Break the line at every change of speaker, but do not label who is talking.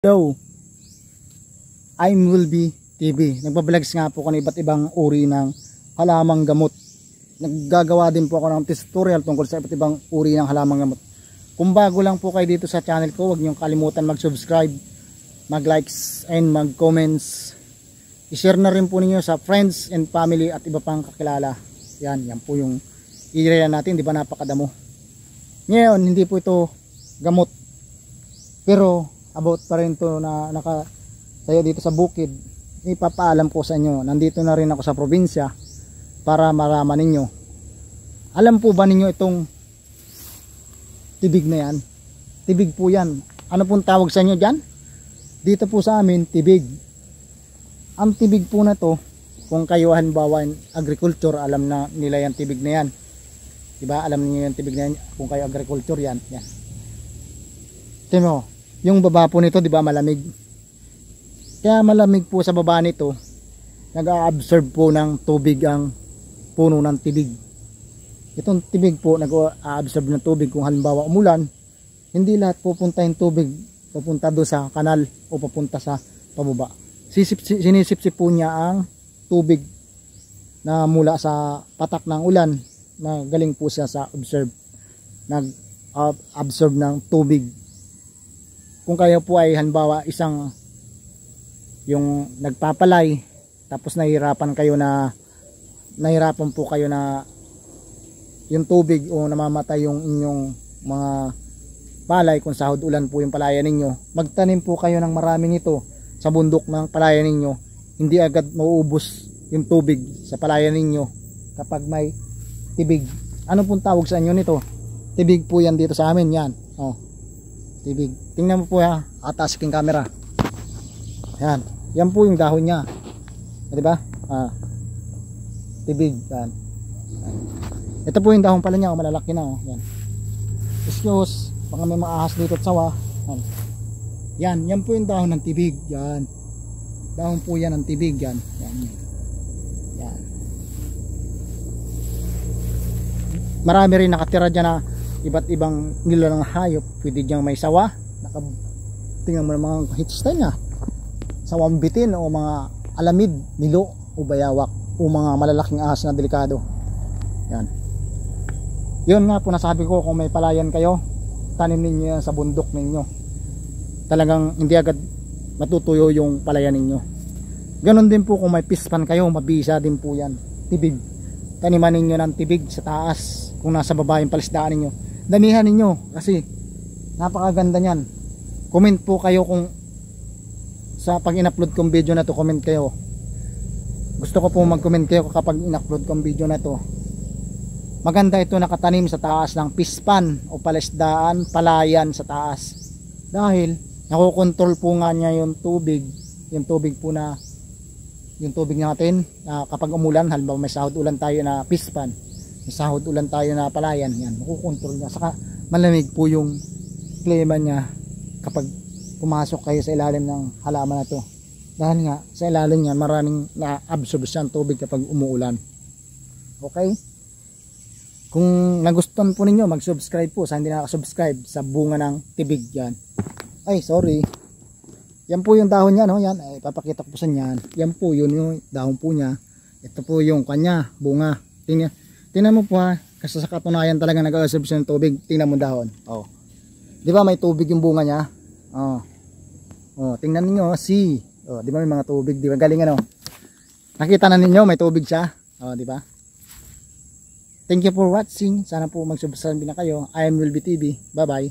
Hello, I'm Wilby TV. Nagbablog nga po ako ng iba't ibang uri ng halamang gamot. Naggagawa din po ako ng tutorial tungkol sa iba't ibang uri ng halamang gamot. Kung bago lang po kayo dito sa channel ko, huwag niyong kalimutan mag-subscribe, mag-likes and mag-comments. I-share na rin po ninyo sa friends and family at iba pang kakilala. Yan po yung area natin, di ba, napakadamo. Ngayon, hindi po ito gamot, pero about pa rin to na nakatayo dito sa bukid. Ipapaalam ko sa inyo, nandito na rin ako sa probinsya para malaman ninyo. Alam po ba ninyo itong tibig na yan? Tibig po yan. Ano pong tawag sa inyo dyan? Dito po sa amin, tibig. Ang tibig po na to, kung kayo halimbawa agriculture, alam na nila yan tibig na yan, diba? Alam niyo yung tibig na yan kung kayo agriculture, yan. Tingnan mo, yung baba po nito, di ba, malamig. Kaya malamig po sa baba nito, nag-a-absorb po ng tubig ang puno ng tibig. Itong tibig po nag-a-absorb ng tubig. Kung halimbawa umulan, hindi lahat pupunta yung tubig pupunta doon sa kanal o papunta sa pababa. Sinisipsip po niya ang tubig na mula sa patak ng ulan, na galing po siya sa nag-absorb ng tubig. Kung kayo po ay halimbawa isang yung nagpapalay, tapos nahihirapan po kayo na yung tubig o namamatay yung inyong mga palay, kung sahod ulan po yung palayan ninyo, magtanim po kayo ng marami nito sa bundok ng palayan ninyo. Hindi agad mauubos yung tubig sa palayan ninyo kapag may tibig. Ano pong tawag sa inyo nito? Tibig po yan dito sa amin, yan. Oh, tibig. Tingnan mo po, ha, ataas yung camera. Yan po yung dahon niya, di ba? Tibig yan. Ito po yung dahon pala niya, malalaki na, oh. Yan. Excuse, baka may mga ahas dito at sawa. Yan po yung dahon ng tibig. Yan, dahon po yan ng tibig. Yan. Marami rin nakatira dyan na iba't ibang nilalang hayop. Pwede dyan may sawa. Tingnan mo ng mga hit style na sawang bitin o mga alamid, milo o bayawak o mga malalaking ahas na delikado. Yan. Yun nga po nasabi ko, kung may palayan kayo, tanim ninyo yan sa bundok ninyo. Talagang hindi agad matutuyo yung palayan ninyo. Ganon din po kung may pispan kayo, mabisa din po yan. Tibig. Taniman ninyo ng tibig sa taas. Kung nasa baba yung palisdaan ninyo, damihan ninyo kasi napakaganda niyan. Comment po kayo kung sa pag in-upload kong video na to, comment kayo. Gusto ko po mag-comment kayo kapag in-upload kong video na to. Maganda ito nakatanim sa taas ng pispan o palisdaan, palayan sa taas. Dahil nakokontrol po nga niya yung tubig po na yung tubig natin kapag umulan. Halimbawa may sahod ulan tayo na pispan, may sahod ulan tayo na palayan, yan, makukontrol niya. Saka malamig po yung klima niya kapag pumasok kayo sa ilalim ng halaman na to, dahil nga sa ilalim niya maraming na-absorb siyang tubig kapag umuulan. Okay, kung nagustuhan po ninyo, mag-subscribe po sa hindi nakasubscribe sa bunga ng tibig. Yan, ay sorry, yan po yung dahon niya, no? Yan, ay papakita ko po sa inyo. Yan po yun yung dahon po niya. Ito po yung kanya bunga. Tingnan mo po, ha, kasi sa katunayan talaga nag-absorb siya ng tubig. Tingnan mo dahon, oh, di ba may tubig yung bunga niya? Tingnan niyo, see, di ba may mga tubig, di ba? Galing, ano? Nakita na ninyo may tubig siya, di ba? Thank you for watching. Sana po mag-subscribe na kayo. I am Wilby TV. Bye bye.